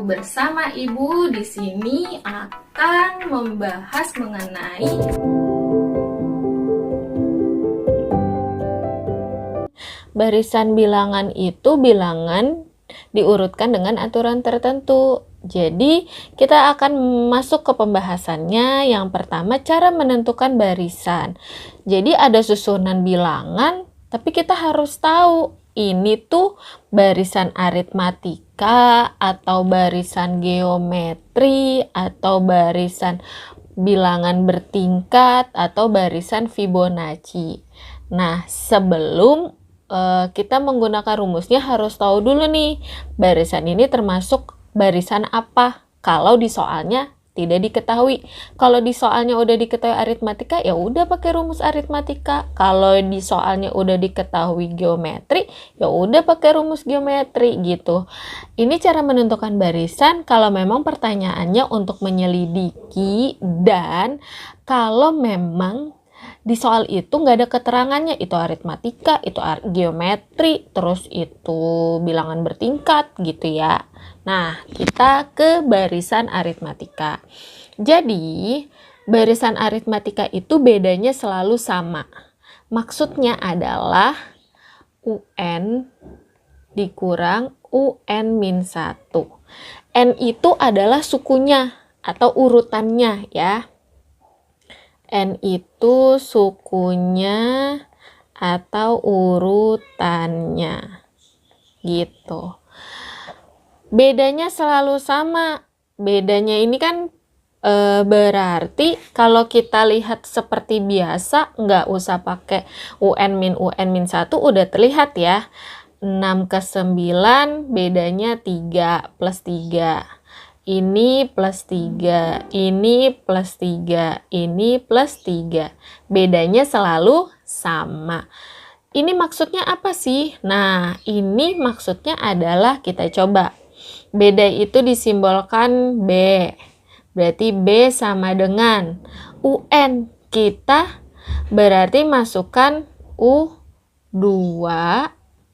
bersama Ibu di sini akan membahas mengenai barisan bilangan itu bilangan diurutkan dengan aturan tertentu. Jadi, kita akan masuk ke pembahasannya. Yang pertama, cara menentukan barisan. Jadi, ada susunan bilangan, tapi kita harus tahu ini tuh barisan aritmatika atau barisan geometri atau barisan bilangan bertingkat atau barisan Fibonacci. Nah, sebelum kita menggunakan rumusnya harus tahu dulu nih, barisan ini termasuk barisan apa kalau di soalnya tidak diketahui. Kalau di soalnya udah diketahui aritmatika, ya udah pakai rumus aritmatika. Kalau di soalnya udah diketahui geometri, ya udah pakai rumus geometri gitu. Ini cara menentukan barisan kalau memang pertanyaannya untuk menyelidiki dan kalau memang di soal itu nggak ada keterangannya, itu aritmatika, itu geometri, terus itu bilangan bertingkat gitu ya. Nah, kita ke barisan aritmatika. Jadi, barisan aritmatika itu bedanya selalu sama. Maksudnya adalah UN dikurang UN-1. N itu adalah sukunya atau urutannya ya. N itu sukunya atau urutannya gitu. Bedanya selalu sama. Bedanya ini kan berarti kalau kita lihat seperti biasa nggak usah pakai UN min UN min 1 udah terlihat ya. 6 ke 9 bedanya 3 plus 3. Ini plus 3, ini plus 3, ini plus 3. Bedanya selalu sama. Ini maksudnya apa sih? Nah, ini maksudnya adalah kita coba. Beda itu disimbolkan B. Berarti B sama dengan UN. Kita berarti masukkan U2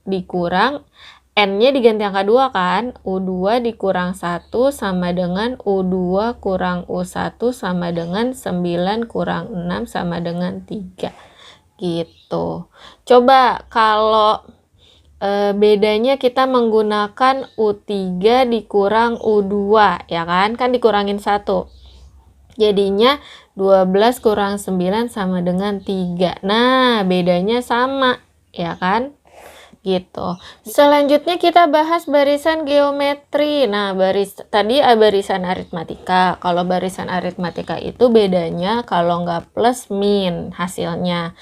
dikurang N-nya diganti angka 2 kan, U2 dikurang 1 sama dengan U2 kurang U1 sama dengan 9 kurang 6 sama dengan 3. Gitu. Coba kalau bedanya kita menggunakan U3 dikurang U2, ya kan? Kan dikurangin 1. Jadinya 12 kurang 9 sama dengan 3. Nah, bedanya sama, ya kan? Gitu. Selanjutnya kita bahas barisan geometri. Nah, tadi barisan aritmatika. Kalau barisan aritmatika itu bedanya kalau nggak plus min hasilnya.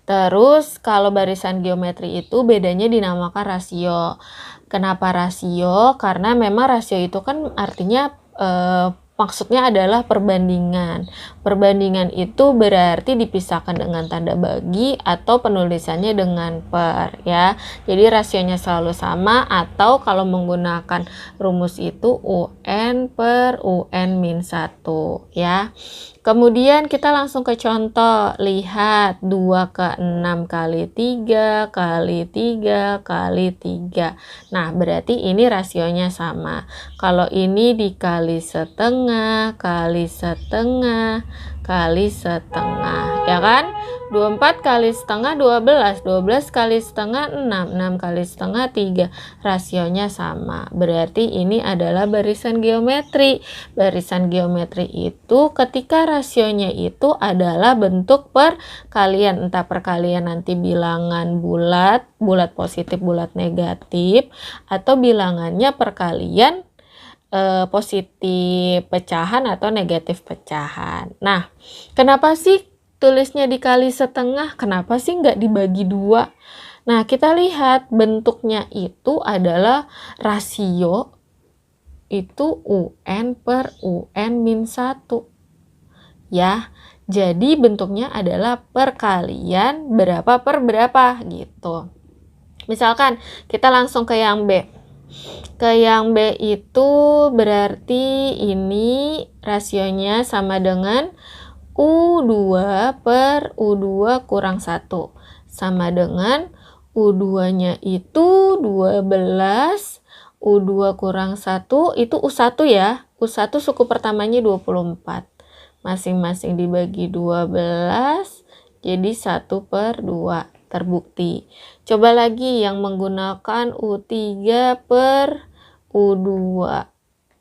Terus kalau barisan geometri itu bedanya dinamakan rasio. Kenapa rasio? Karena memang rasio itu kan artinya maksudnya adalah perbandingan. Perbandingan itu berarti dipisahkan dengan tanda bagi atau penulisannya dengan per ya. Jadi rasionya selalu sama atau kalau menggunakan rumus itu UN per UN min 1 ya. Kemudian kita langsung ke contoh. Lihat 2 ke 6 kali 3 kali 3 kali 3. Nah, berarti ini rasionya sama. Kalau ini dikali setengah kali setengah kali setengah, ya kan? 24 kali setengah 12, 12 kali setengah 6, 6 kali setengah 3. Rasionya sama. Berarti ini adalah barisan geometri. Barisan geometri itu ketika rasionya itu adalah bentuk perkalian, entah perkalian nanti bilangan bulat, bulat positif, bulat negatif, atau bilangannya perkalian positif pecahan atau negatif pecahan. Nah, kenapa sih tulisnya dikali setengah? Kenapa sih nggak dibagi 2? Nah, kita lihat bentuknya itu adalah rasio itu UN per UN min 1. Ya, jadi bentuknya adalah perkalian berapa per berapa gitu. Misalkan kita langsung ke yang B. Ke yang B itu berarti ini rasionya sama dengan U2 per U2 kurang 1. Sama dengan U2-nya itu 12 U2 kurang 1 itu U1 ya. U1 suku pertamanya 24. Masing-masing dibagi 12, jadi 1/2. Terbukti. Coba lagi yang menggunakan U3 per U2.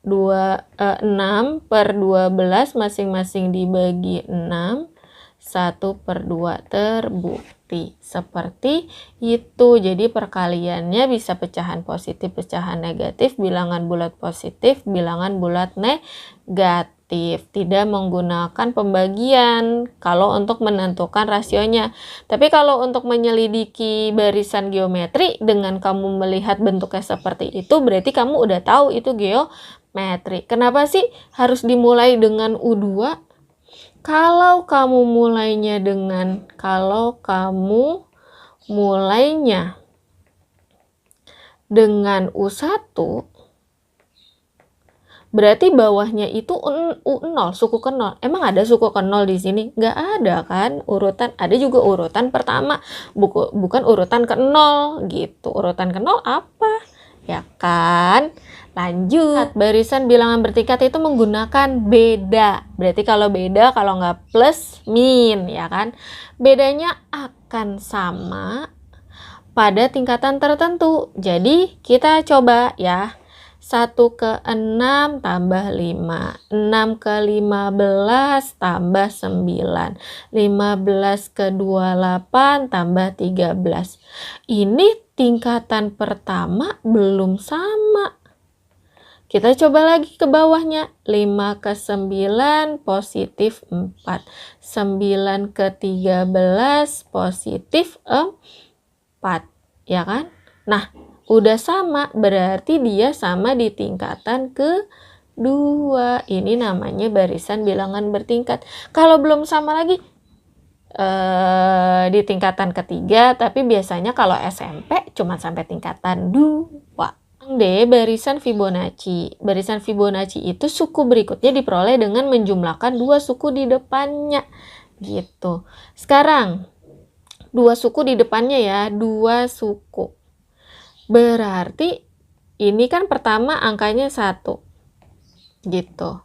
6/12 masing-masing dibagi 6, 1/2 terbukti. Seperti itu. Jadi perkaliannya bisa pecahan positif, pecahan negatif, bilangan bulat positif, bilangan bulat negatif. Tidak menggunakan pembagian kalau untuk menentukan rasionya. Tapi kalau untuk menyelidiki barisan geometri dengan kamu melihat bentuknya seperti itu, berarti kamu udah tahu itu geometri. Kenapa sih harus dimulai dengan U2? Kalau kamu mulainya dengan U1, berarti bawahnya itu U0, suku ke 0. Emang ada suku ke 0 di sini? Nggak ada kan urutan. Ada juga urutan pertama, bukan urutan ke 0 gitu. Urutan ke 0 apa? Ya kan? Lanjut, barisan bilangan bertingkat itu menggunakan beda. Berarti kalau beda, kalau nggak plus, min, ya kan? Bedanya akan sama pada tingkatan tertentu. Jadi, kita coba ya. 1 ke 6 tambah 5. 6 ke 15 tambah 9. 15 ke 28 tambah 13. Ini tingkatan pertama belum sama. Kita coba lagi ke bawahnya. 5 ke 9 positif 4. 9 ke 13 positif 4. Ya kan? Nah, udah sama. Berarti dia sama di tingkatan kedua. Ini namanya barisan bilangan bertingkat. Kalau belum sama lagi, di tingkatan ketiga. Tapi biasanya kalau SMP cuma sampai tingkatan 2. D. Barisan Fibonacci. Barisan Fibonacci itu suku berikutnya diperoleh dengan menjumlahkan 2 suku di depannya. Gitu. Sekarang, 2 suku di depannya ya. 2 suku. Berarti ini kan pertama angkanya 1. Gitu.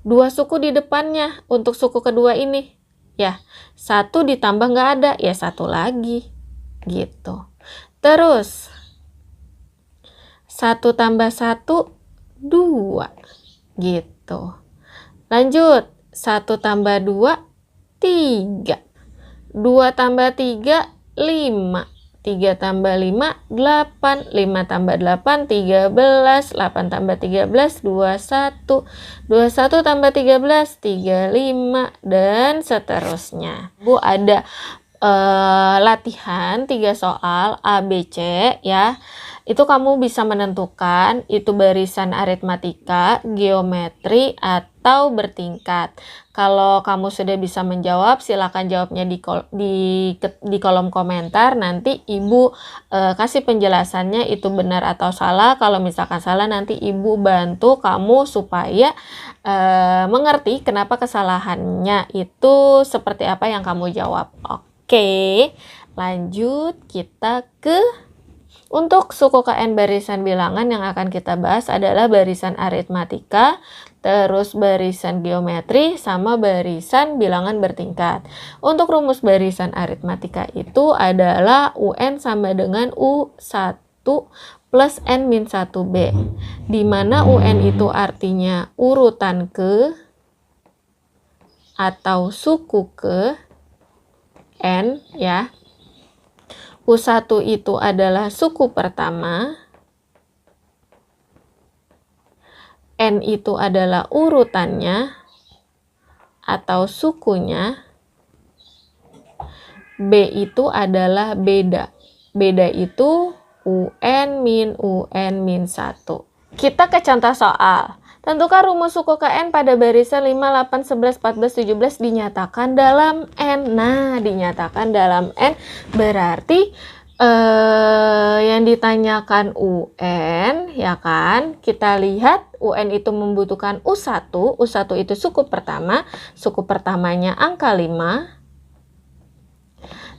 2 suku di depannya untuk suku kedua ini. Ya, 1 ditambah nggak ada. Ya 1 lagi. Gitu. Terus, 1 tambah 1, 2. Gitu. Lanjut. 1 tambah 2, 3. 2 tambah 3, 5. 3 tambah 5, 8. 5 tambah 8, 13. 8 tambah 13, 21. 21 tambah 13, 35. Dan seterusnya. Bu, ada latihan 3 soal A, B, C ya. Itu kamu bisa menentukan itu barisan aritmatika, geometri, atau bertingkat. Kalau kamu sudah bisa menjawab, silakan jawabnya di kolom komentar. Nanti Ibu kasih penjelasannya itu benar atau salah. Kalau misalkan salah, nanti Ibu bantu kamu supaya mengerti kenapa kesalahannya itu seperti apa yang kamu jawab. Oke, lanjut kita ke untuk suku KN barisan bilangan yang akan kita bahas adalah barisan aritmatika, terus barisan geometri, sama barisan bilangan bertingkat. Untuk rumus barisan aritmatika itu adalah UN sama dengan U1 plus N min 1B. Di mana UN itu artinya urutan ke atau suku ke N ya. U1 itu adalah suku pertama. N itu adalah urutannya atau sukunya. B itu adalah beda. Beda itu UN min 1. Kita ke contoh soal. Tentukan rumus suku KN pada barisan 5, 8, 11, 14, 17 dinyatakan dalam N. Nah, dinyatakan dalam N berarti yang ditanyakan UN, ya kan? Kita lihat UN itu membutuhkan U1. U1 itu suku pertama. Suku pertamanya angka 5.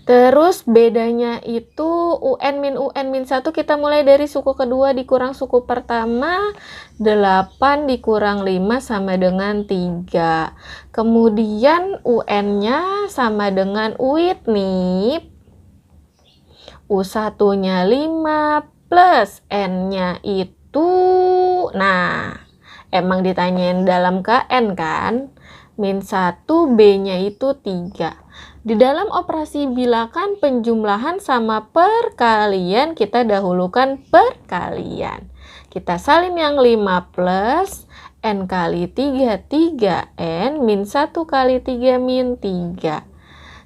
Terus bedanya itu UN min UN min 1 kita mulai dari suku kedua dikurang suku pertama, 8 dikurang 5 sama dengan 3. Kemudian UN-nya sama dengan UIT nih. U1-nya 5 plus N-nya itu, nah emang ditanyain dalam KN kan, min 1, B-nya itu 3. Di dalam operasi bilangan penjumlahan sama perkalian, kita dahulukan perkalian. Kita salin yang 5 plus N kali 3, 3N min 1 kali 3 min 3.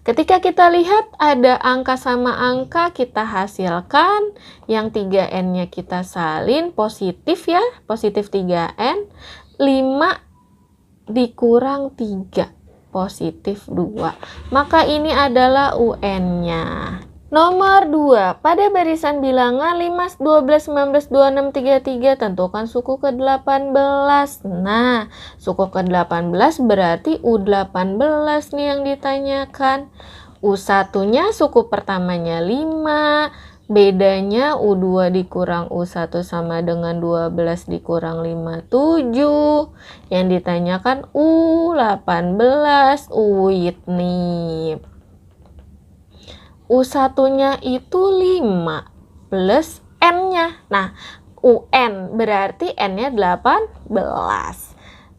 Ketika kita lihat ada angka sama angka, kita hasilkan. Yang 3N-nya kita salin, positif ya, positif 3N. 5 dikurang 3, positif 2. Maka ini adalah UN-nya. Nomor 2, pada barisan bilangan 5, 12, 19, 26, 33, tentukan suku ke-18. Nah, suku ke-18 berarti U18 nih yang ditanyakan. U1-nya suku pertamanya 5, bedanya U2 dikurang U1 sama dengan 12 dikurang 5, 7. Yang ditanyakan U18, UIT nih. U1-nya itu 5 plus N-nya. Nah, UN berarti N-nya 18.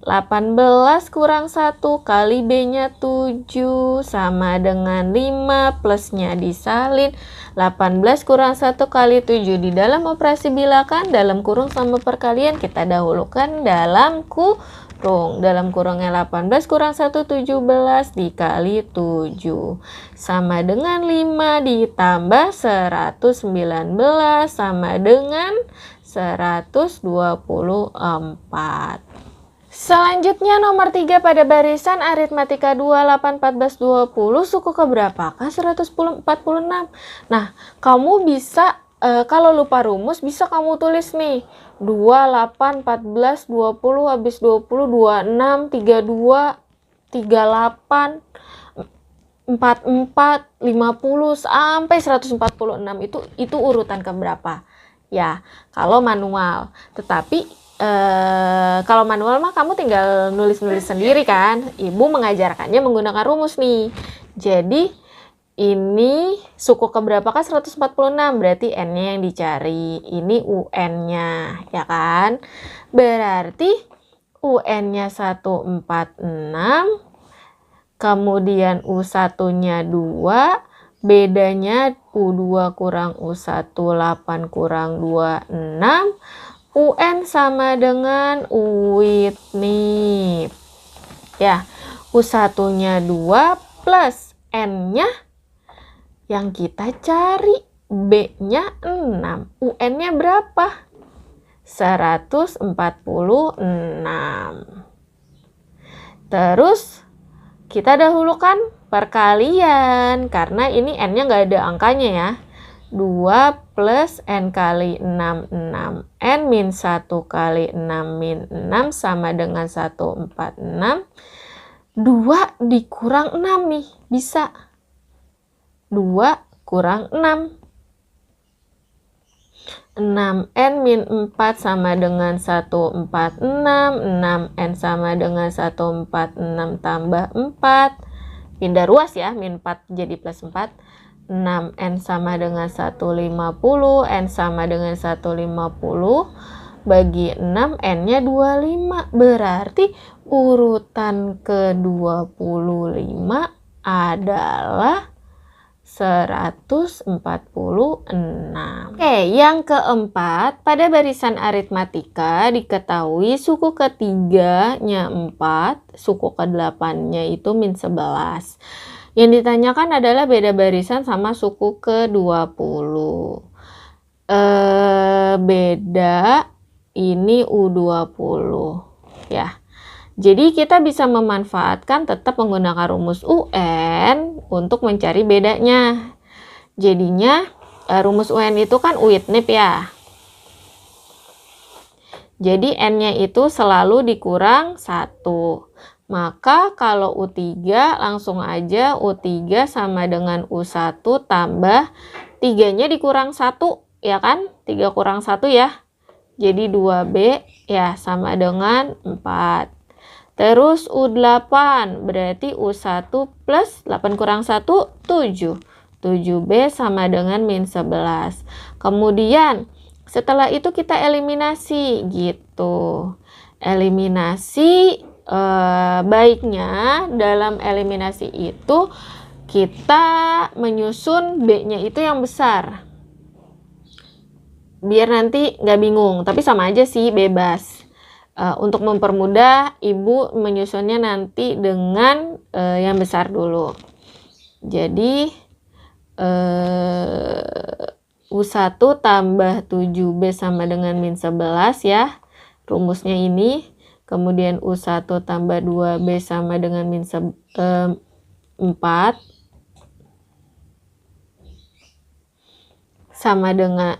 18 kurang 1 kali B-nya 7 sama dengan 5 plusnya disalin. 18 kurang 1 kali 7 di dalam operasi bilangan dalam kurung sama perkalian kita dahulukan dalam kurung. Dalam kurungnya 18 kurang 1, 17 dikali 7 sama dengan 5 ditambah 119 sama dengan 124. Selanjutnya nomor 3 pada barisan aritmatika 2, 8, 14, 20, suku keberapakah 146? Nah, kamu bisa kalau lupa rumus bisa kamu tulis nih 2, 8, 14, 20, habis 20, 26, 32, 38, 44, 50 sampai 146 itu urutan keberapa? Ya, kalau manual. Tetapi kalau manual mah kamu tinggal nulis-nulis sendiri kan. Ibu mengajarkannya menggunakan rumus nih. Jadi ini suku keberapakah 146, berarti N-nya yang dicari. Ini UN-nya, ya kan? Berarti UN-nya 146, kemudian U1-nya 2, bedanya U2 kurang U1, 8 kurang 2, 6. UN sama dengan UIT nih. Ya, U1-nya 2 plus N-nya yang kita cari, B-nya 6. UN-nya berapa? 146. Terus kita dahulukan perkalian karena ini N-nya nggak ada angkanya ya. 2 plus N kali 6, 6. N min 1 kali 6 min 6 sama dengan 146. 2 dikurang 6 nih, bisa. 2 kurang 6. 6N min 4 sama dengan 146. 6N sama dengan 146 tambah 4. Pindah ruas ya, min 4 jadi plus 4. 6N sama dengan 150. N sama dengan 150. Bagi 6, N-nya 25. Berarti urutan ke-25 adalah 146. Oke, yang keempat, pada barisan aritmatika diketahui suku ketiganya 4, suku ke-8-nya itu min 11. Yang ditanyakan adalah beda barisan sama suku ke-20. Beda ini U20 ya. Jadi kita bisa memanfaatkan tetap menggunakan rumus UN untuk mencari bedanya. Jadinya rumus UN itu kan UIT NIP ya. Jadi N-nya itu selalu dikurang 1. Maka kalau U3 langsung aja U3 sama dengan U1 tambah 3-nya dikurang 1 ya kan? 3 kurang 1 ya. Jadi 2B ya sama dengan 4. Terus U8 berarti U1 plus 8 kurang 1 7. 7B sama dengan min 11. Kemudian setelah itu kita eliminasi gitu. Eliminasi baiknya dalam eliminasi itu kita menyusun B-nya itu yang besar. Biar nanti nggak bingung, tapi sama aja sih, bebas. Untuk mempermudah, Ibu menyusunnya nanti dengan yang besar dulu. Jadi U1 tambah 7B sama dengan min 11 ya. Rumusnya ini. Kemudian U1 tambah 2B sama dengan min 4. Sama dengan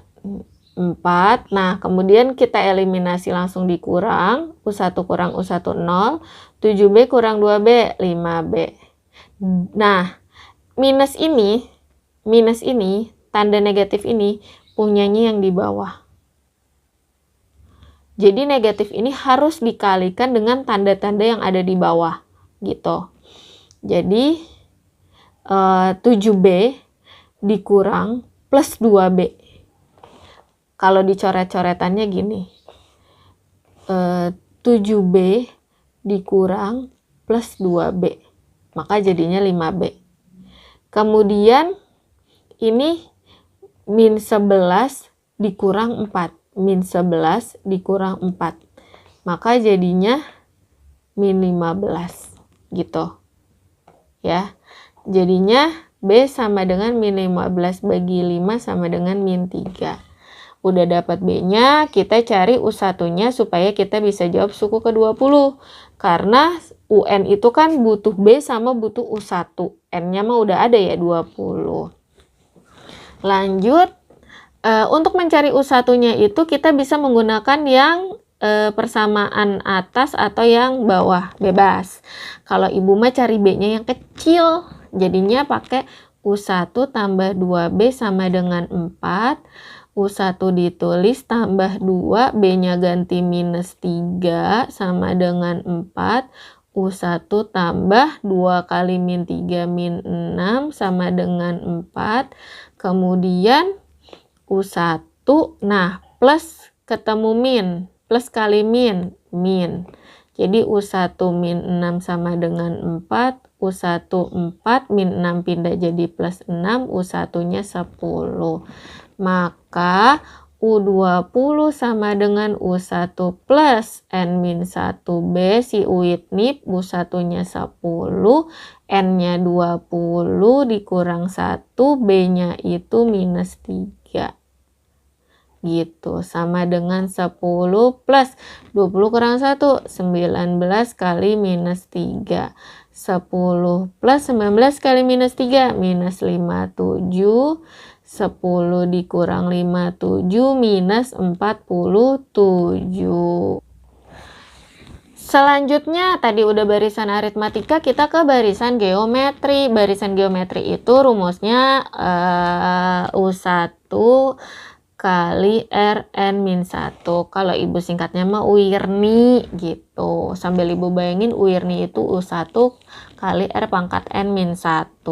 4. Nah, kemudian kita eliminasi langsung dikurang. U1 kurang U1 0. 7B kurang 2B 5B. Nah, minus ini, tanda negatif ini punyanya yang di bawah. Jadi negatif ini harus dikalikan dengan tanda-tanda yang ada di bawah gitu. Jadi 7B dikurang plus 2B. Kalau dicoret-coretannya gini. 7B dikurang plus 2B. Maka jadinya 5B. Kemudian ini min 11 dikurang 4. Min 11 dikurang 4. Maka jadinya min 15 gitu. Ya. Jadinya B sama dengan min 15 bagi 5 sama dengan min 3. Udah dapat B-nya, kita cari U1-nya supaya kita bisa jawab suku ke-20. Karena UN itu kan butuh B sama butuh U1. N-nya mah udah ada ya 20. Lanjut. Untuk mencari U1-nya itu kita bisa menggunakan yang persamaan atas atau yang bawah, bebas. Kalau Ibu mah cari B-nya yang kecil, jadinya pakai U1 tambah 2B sama dengan 4. U1 ditulis tambah 2, B-nya ganti minus 3 sama dengan 4. U1 tambah 2 kali min 3 min 6 sama dengan 4. Kemudian U1, nah plus ketemu min, plus kali min, min. Jadi U1 min 6 sama dengan 4, U1 4, min 6 pindah jadi plus 6, U1-nya 10. Maka U20 sama dengan U1 plus N min 1B, si Uitnip U1-nya 10, N-nya 20 dikurang 1, B-nya itu minus 3. Gitu, sama dengan 10 plus 20 kurang 1, 19 kali minus 3. 10 plus 19 kali minus 3, minus 57. 10 dikurang 57 minus 47. Selanjutnya tadi udah barisan aritmatika, kita ke barisan geometri. Barisan geometri itu rumusnya U1 kali Rn-1. Kalau Ibu singkatnya mah UIRNI gitu. Sambil Ibu bayangin UIRNI itu U1 kali R pangkat N-1.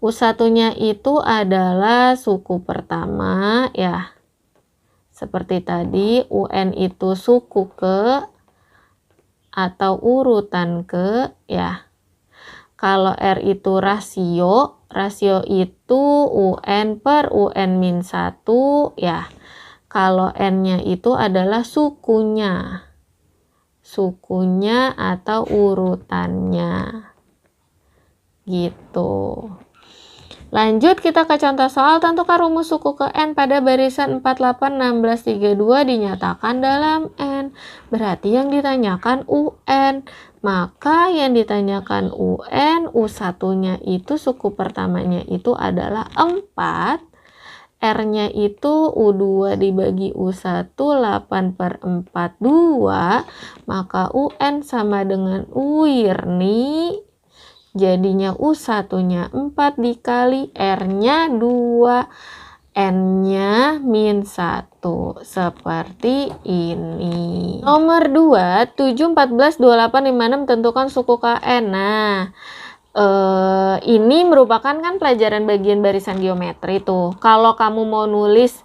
U1-nya itu adalah suku pertama ya. Seperti tadi, UN itu suku ke atau urutan ke ya. Kalau R itu rasio, rasio itu UN per UN-1 ya. Kalau N-nya itu adalah sukunya. Sukunya atau urutannya. Gitu. Lanjut kita ke contoh soal, tentukan rumus suku ke N pada barisan 48, 16, 32 dinyatakan dalam N. Berarti yang ditanyakan UN. Maka yang ditanyakan UN, U1-nya itu suku pertamanya itu adalah 4. R-nya itu U2 dibagi U1 8/42, maka UN sama dengan Uirni. Jadinya U1-nya 4 dikali R-nya 2, N-nya -1. Seperti ini. Nomor 2, 7, 14, 28, 56 tentukan suku KN. Nah, ini merupakan kan pelajaran bagian barisan geometri tuh. Kalau kamu mau nulis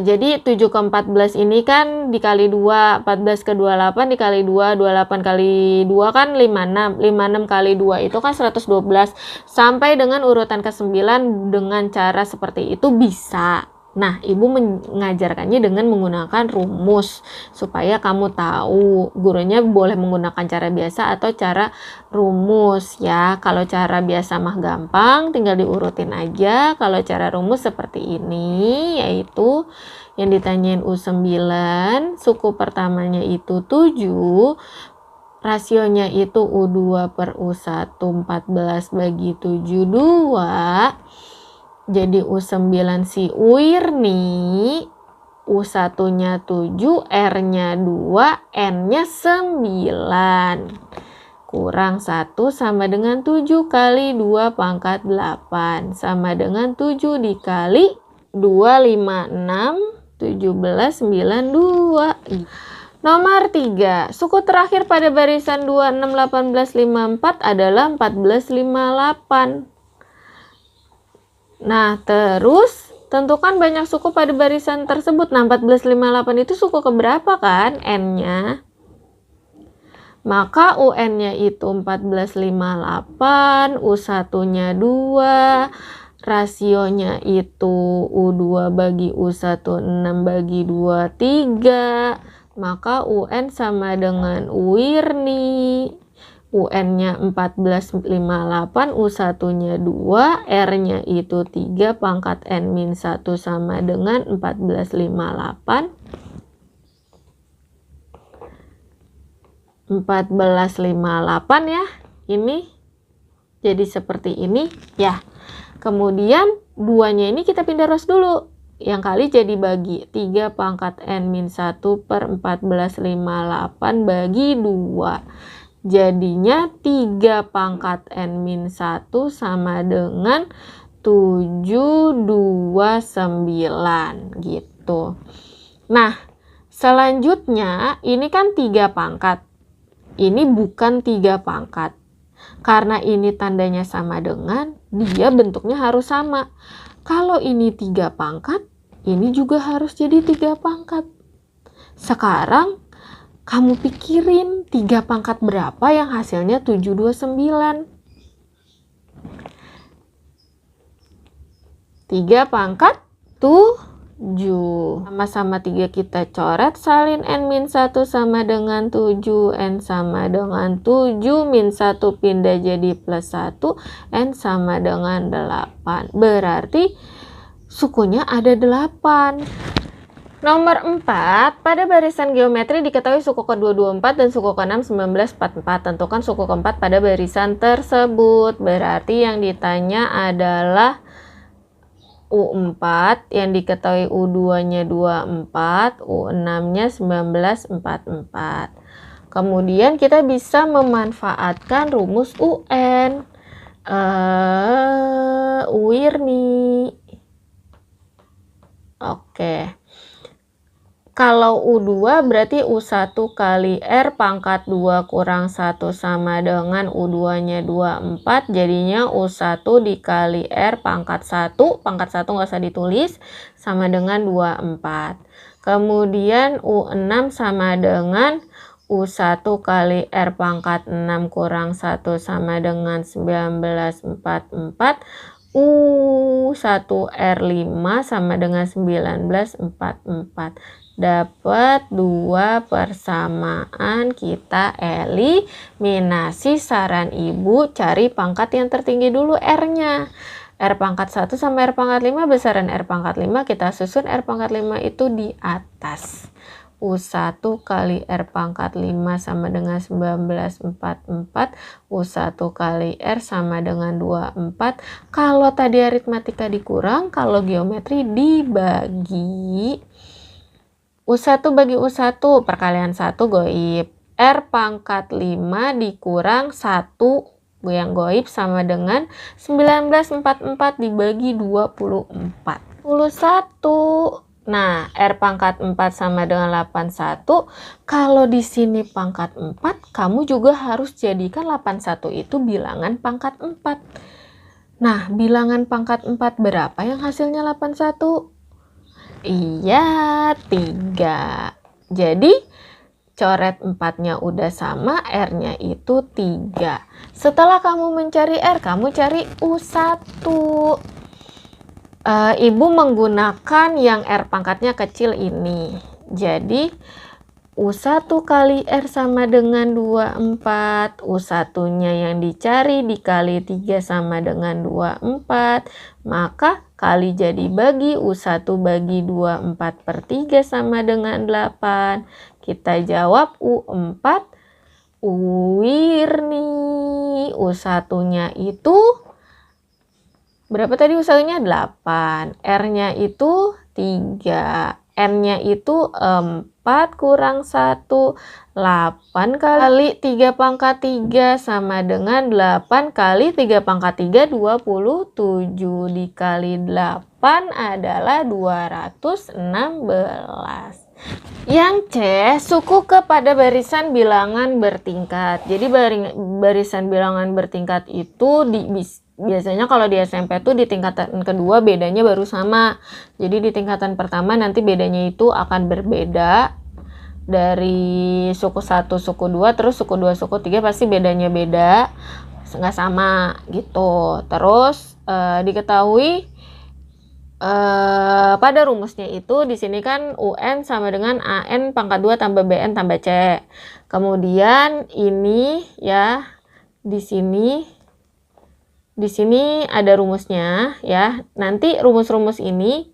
jadi 7 ke 14 ini kan dikali 2, 14 ke 28 dikali 2, 28 kali 2 kan 56, 56 kali 2 itu kan 112, sampai dengan urutan ke-9 dengan cara seperti itu bisa. Nah, ibu mengajarkannya dengan menggunakan rumus supaya kamu tahu. Gurunya boleh menggunakan cara biasa atau cara rumus ya. Kalau cara biasa mah gampang, tinggal diurutin aja. Kalau cara rumus seperti ini, yaitu yang ditanyain U9, suku pertamanya itu 7, rasionya itu U2 per U1, 14 bagi 7, 2. Jadi U9 si Uirni, U1-nya 7, R-nya 2, N-nya 9. Kurang 1 sama dengan 7 kali 2 pangkat 8. Sama dengan 7 dikali 2, 5, 6, 17, 9, 2. Nomor 3, suku terakhir pada barisan 26, 18, 54 adalah 14, 58. Nah, terus tentukan banyak suku pada barisan tersebut. Nah, 1458 itu suku keberapa kan? N-nya. Maka UN-nya itu 1458, U1-nya 2, rasionya itu U2 bagi U1, 6 bagi 2, 3. Maka UN sama dengan Uirni. UN-nya 1458, U1-nya 2, R-nya itu 3 pangkat N-1 sama dengan 1458. 1458 ya. Ini jadi seperti ini ya. Kemudian 2-nya ini kita pindah ros dulu. Yang kali jadi bagi 3 pangkat N-1 per 1458 bagi 2. Jadinya 3 pangkat N-1 sama dengan 729 gitu. Nah, selanjutnya ini kan 3 pangkat. Ini bukan 3 pangkat. Karena ini tandanya sama dengan, dia bentuknya harus sama. Kalau ini 3 pangkat, ini juga harus jadi 3 pangkat. Sekarang kamu pikirin 3 pangkat berapa yang hasilnya 729. 3 pangkat 7. Sama-sama 3 kita coret, salin N-1 sama dengan 7, N sama dengan 7, min 1 pindah jadi plus 1, N sama dengan 8. Berarti sukunya ada 8. Nomor 4, pada barisan geometri diketahui suku kedua 24 dan suku ke-6 1944. Tentukan suku keempat pada barisan tersebut. Berarti yang ditanya adalah U4 yang diketahui U2-nya 24, U6-nya 1944. Kemudian kita bisa memanfaatkan rumus UN. Uirni. Oke. Kalau U2 berarti U1 kali R pangkat 2 kurang 1 sama dengan U2-nya 24. Jadinya U1 dikali R pangkat 1. Pangkat 1 nggak usah ditulis. Sama dengan 24. Kemudian U6 sama dengan U1 kali R pangkat 6 kurang 1 sama dengan 1944. U1 R5 sama dengan 1944. Dapat 2 persamaan, kita eliminasi. Saran ibu cari pangkat yang tertinggi dulu, R-nya. R pangkat 1 sama R pangkat 5, besaran R pangkat 5 kita susun R pangkat 5 itu di atas. U1 kali R pangkat 5 sama dengan 19/4. U1 kali R sama dengan 24. Kalau tadi aritmatika dikurang, kalau geometri dibagi. U1 bagi U1, perkalian 1 goib. R pangkat 5 dikurang 1 yang goib sama dengan 19/4 dibagi 24. 21. Nah, R pangkat 4 sama dengan 81. Kalau di sini pangkat 4, kamu juga harus jadikan 81 itu bilangan pangkat 4. Nah, bilangan pangkat 4 berapa yang hasilnya 81? Iya, 3. Jadi, coret 4-nya udah sama, R-nya itu 3. Setelah kamu mencari R, kamu cari U1. Ibu menggunakan yang R pangkatnya kecil ini. Jadi, U1 kali R sama dengan 24. U1-nya yang dicari dikali 3 sama dengan 24. Maka kali jadi bagi, U1 bagi 24/3 sama dengan 8. Kita jawab U4. Uwirni. U1-nya itu berapa tadi U1-nya? 8. R-nya itu 3. N-nya itu 4 kurang 1. 8 kali 3 pangkat 3 sama dengan 8 kali 3 pangkat 3, 27. Dikali 8 adalah 216. Yang C, suku kepada barisan bilangan bertingkat. Jadi barisan bilangan bertingkat itu biasanya kalau di SMP tuh di tingkatan kedua bedanya baru sama. Jadi di tingkatan pertama nanti bedanya itu akan berbeda. Dari suku 1, suku 2, terus suku 2, suku 3 pasti bedanya beda. Nggak sama gitu. Terus diketahui pada rumusnya itu di sini kan UN sama dengan AN pangkat 2 tambah BN tambah C. Kemudian ini ya di sini ada rumusnya ya. Nanti rumus-rumus ini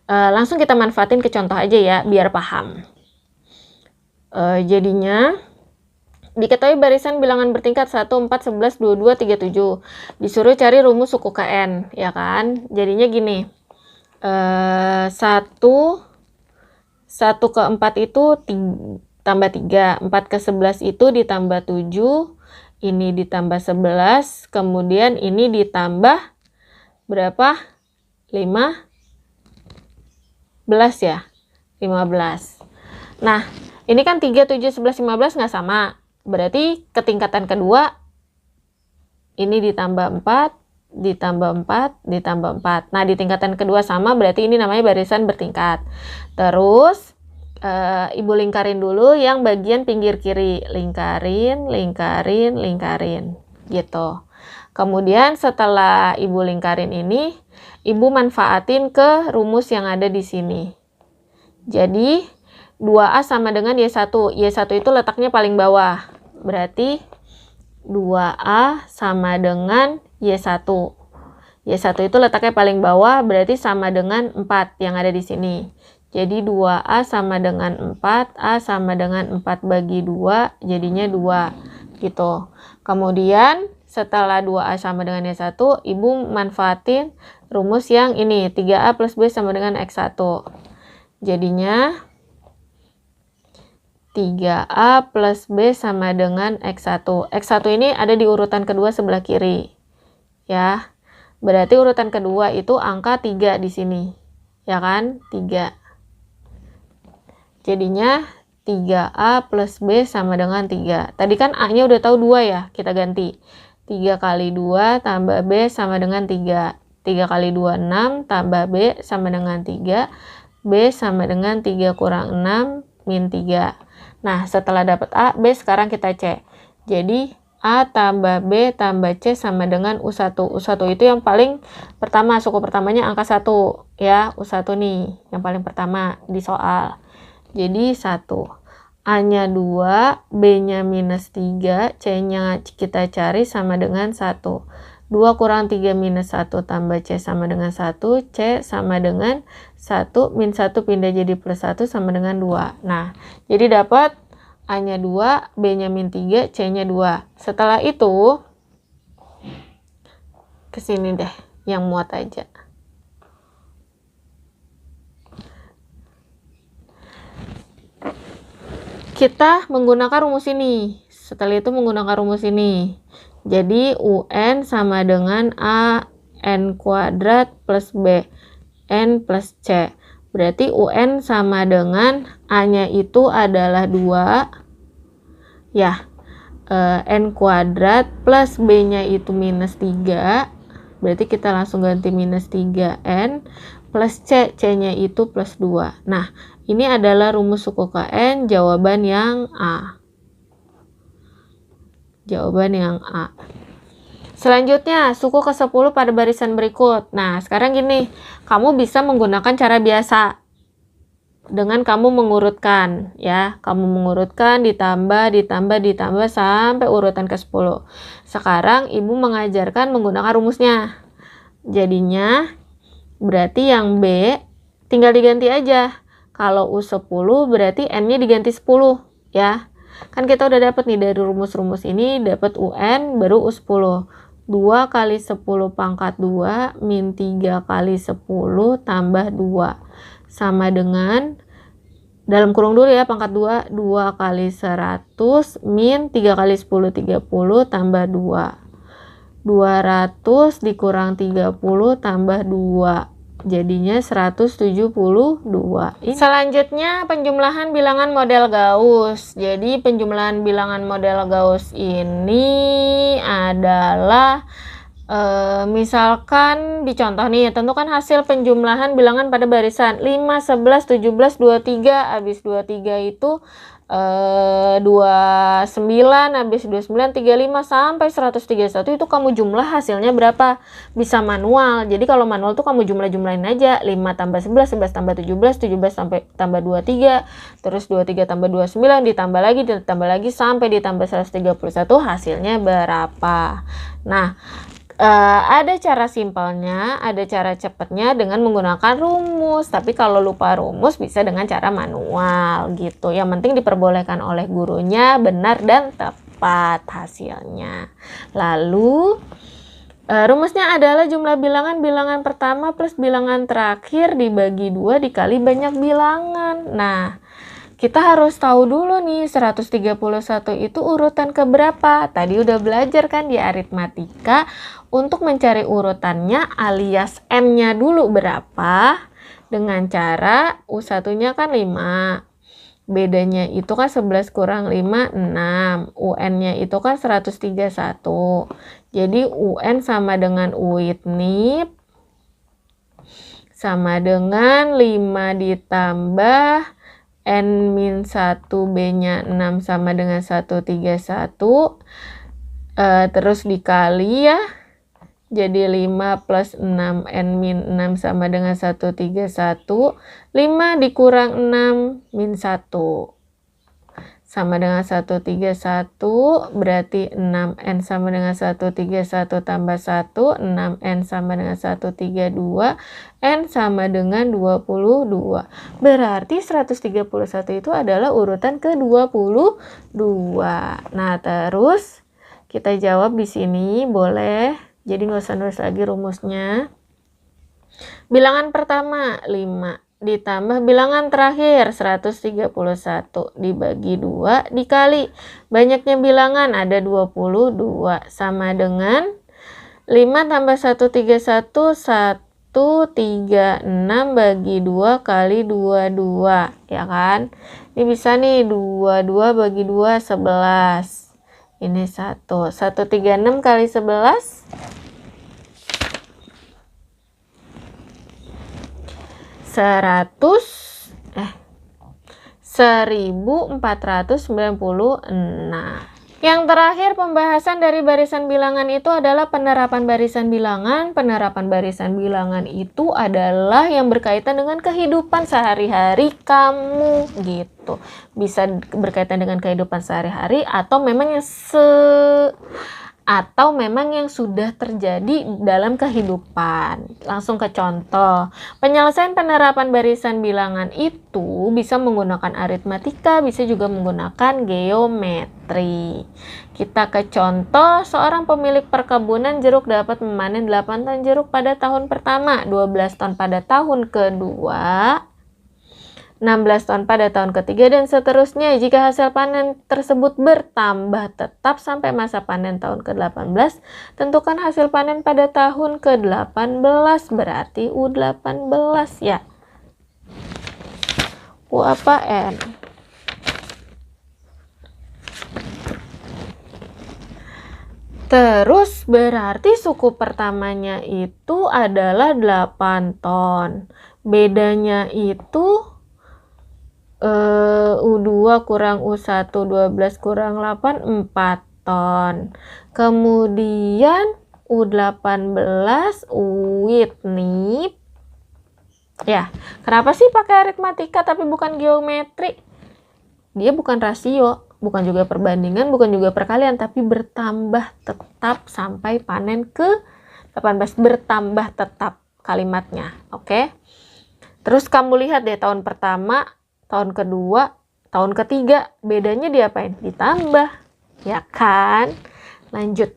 langsung kita manfaatin ke contoh aja ya biar paham. Jadinya diketahui barisan bilangan bertingkat 1, 4, 11, 22, 37. Disuruh cari rumus suku KN ya kan. Jadinya gini. 1 ke 4 itu tambah 3, 4 ke 11 itu ditambah 7, ini ditambah 11, kemudian ini ditambah berapa? 15 ya? 15. Nah, ini kan 3, 7, 11, 15 nggak sama. Berarti ketingkatan kedua ini ditambah 4, ditambah 4, ditambah 4. Nah, di tingkatan kedua sama, berarti ini namanya barisan bertingkat. Terus, Ibu lingkarin dulu yang bagian pinggir kiri. Lingkarin, lingkarin, lingkarin. Gitu. Kemudian, setelah Ibu lingkarin ini, Ibu manfaatin ke rumus yang ada di sini. Jadi, 2A sama dengan Y1. Y1 itu letaknya paling bawah. Berarti, 2A sama dengan Y1. Y1 itu letaknya paling bawah, berarti sama dengan 4 yang ada di sini. Jadi 2A sama dengan 4, A sama dengan 4 bagi 2, jadinya 2. Gitu. Kemudian, setelah 2A sama dengan Y1, Ibu manfaatin rumus yang ini, 3A plus B sama dengan X1. Jadinya, 3A plus B sama dengan X1. X1 ini ada di urutan kedua sebelah kiri. Ya, berarti urutan kedua itu angka 3 di sini. Ya kan? 3. Jadinya 3A plus B sama dengan 3. Tadi kan A-nya udah tahu 2 ya, kita ganti. 3 kali 2 tambah B sama dengan 3. 3 kali 2, 6, tambah B sama dengan 3. B sama dengan 3 kurang 6, min 3. Nah, setelah dapat A, B sekarang kita C. Jadi, A tambah B tambah C sama dengan U1. U1 itu yang paling pertama, suku pertamanya angka 1. Ya, U1 nih, yang paling pertama di soal. Jadi 1. A-nya 2, B-nya minus 3, C-nya kita cari sama dengan 1. 2 kurang 3 minus 1 tambah C sama dengan 1, C sama dengan 1, min 1 pindah jadi plus 1 sama dengan 2. Nah, jadi dapat A-nya 2, B-nya min 3, C-nya 2. Setelah itu, kesini deh, yang muat aja. Kita menggunakan rumus ini. Setelah itu menggunakan rumus ini. Jadi UN sama dengan AN kuadrat plus BN plus C. Berarti UN sama dengan A-nya itu adalah 2. Ya. N kuadrat plus B-nya itu minus 3. Berarti kita langsung ganti minus 3N plus C. C-nya itu plus 2. Nah, ini adalah rumus suku KN, jawaban yang A. Jawaban yang A. Selanjutnya, suku ke-10 pada barisan berikut. Nah, sekarang gini, kamu bisa menggunakan cara biasa. Dengan kamu mengurutkan, ya. Kamu mengurutkan, ditambah sampai urutan ke-10. Sekarang, Ibu mengajarkan menggunakan rumusnya. Jadinya, berarti yang B tinggal diganti aja. Kalau U10 berarti N-nya diganti 10, ya. Kan kita udah dapat nih dari rumus-rumus ini, dapat UN baru U10. 2 kali 10 pangkat 2 min 3 kali 10 tambah 2. Sama dengan, dalam kurung dulu ya, pangkat 2, 2 kali 100 min 3 kali 10, 30 tambah 2. 200 dikurang 30 tambah 2. Jadinya 172. Selanjutnya penjumlahan bilangan model Gauss. Jadi penjumlahan bilangan model Gauss ini adalah misalkan dicontoh nih, tentukan hasil penjumlahan bilangan pada barisan 5, 11, 17, 23. Habis 23 itu 29, habis 29, 35 sampai 131 itu kamu jumlah hasilnya berapa? Bisa manual. Jadi kalau manual tuh kamu jumlahin aja. 5 tambah 11, 11 tambah 17, 17 sampai tambah 23, terus 23 tambah 29 ditambah lagi sampai ditambah 131, hasilnya berapa? Nah, ada cara simpelnya, ada cara cepatnya dengan menggunakan rumus. Tapi kalau lupa rumus bisa dengan cara manual gitu. Yang penting diperbolehkan oleh gurunya benar dan tepat hasilnya. Lalu rumusnya adalah jumlah bilangan pertama plus bilangan terakhir dibagi 2 dikali banyak bilangan. Nah, kita harus tahu dulu nih 131 itu urutan keberapa. Tadi udah belajar kan di aritmatika untuk mencari urutannya alias M-nya dulu berapa dengan cara U1-nya kan 5. Bedanya itu kan 11 kurang 5, 6. UN-nya itu kan 131. Jadi UN sama dengan UITNIP sama dengan 5 ditambah N-1 B-nya 6 sama dengan 131. Terus dikali ya. Jadi 5 plus 6 N-6 sama dengan 131. 5 dikurang 6 min 1. Sama dengan 131, berarti 6N sama dengan 131 tambah 1, 6N sama dengan 132, N sama dengan 22. Berarti 131 itu adalah urutan ke-22. Nah, terus kita jawab di sini boleh. Jadi nggak usah nulis lagi rumusnya. Bilangan pertama 5. Ditambah bilangan terakhir 131 dibagi 2 dikali banyaknya bilangan ada 22 sama dengan 5 tambah 131 136 bagi 2 kali 22 ya kan. Ini bisa nih 22 bagi 2 11. Ini 1 136 kali 11 1496. Yang terakhir pembahasan dari barisan bilangan itu adalah penerapan barisan bilangan. Penerapan barisan bilangan itu adalah yang berkaitan dengan kehidupan sehari-hari kamu gitu. Bisa berkaitan dengan kehidupan sehari-hari atau memang yang atau memang yang sudah terjadi dalam kehidupan. Langsung ke contoh. Penyelesaian penerapan barisan bilangan itu bisa menggunakan aritmatika, bisa juga menggunakan geometri. Kita ke contoh, seorang pemilik perkebunan jeruk dapat memanen 8 ton jeruk pada tahun pertama, 12 ton pada tahun kedua, 16 ton pada tahun ketiga, dan seterusnya. Jika hasil panen tersebut bertambah tetap sampai masa panen tahun ke-18, tentukan hasil panen pada tahun ke-18, berarti U18 ya. U apa N? Terus berarti suku pertamanya itu adalah 8 ton. Bedanya itu U2 kurang U1, 12 kurang 8, 4 ton. Kemudian U18 UIT nih. Ya, kenapa sih pakai aritmatika tapi bukan geometri? Dia bukan rasio, bukan juga perbandingan, bukan juga perkalian, tapi bertambah tetap sampai panen ke 18. Bertambah tetap kalimatnya, oke? Terus kamu lihat deh tahun pertama, tahun kedua, tahun ketiga, bedanya diapain? Ditambah, ya kan? Lanjut.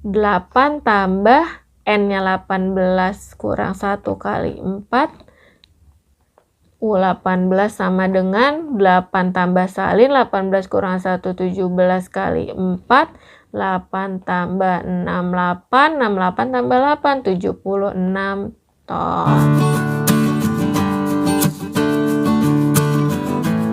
8 tambah N-nya 18 kurang 1 kali 4. U18 sama dengan 8 tambah salin, 18 kurang 1, 17 kali 4. 8 tambah 6, 8. 68 tambah 8, 76 ton.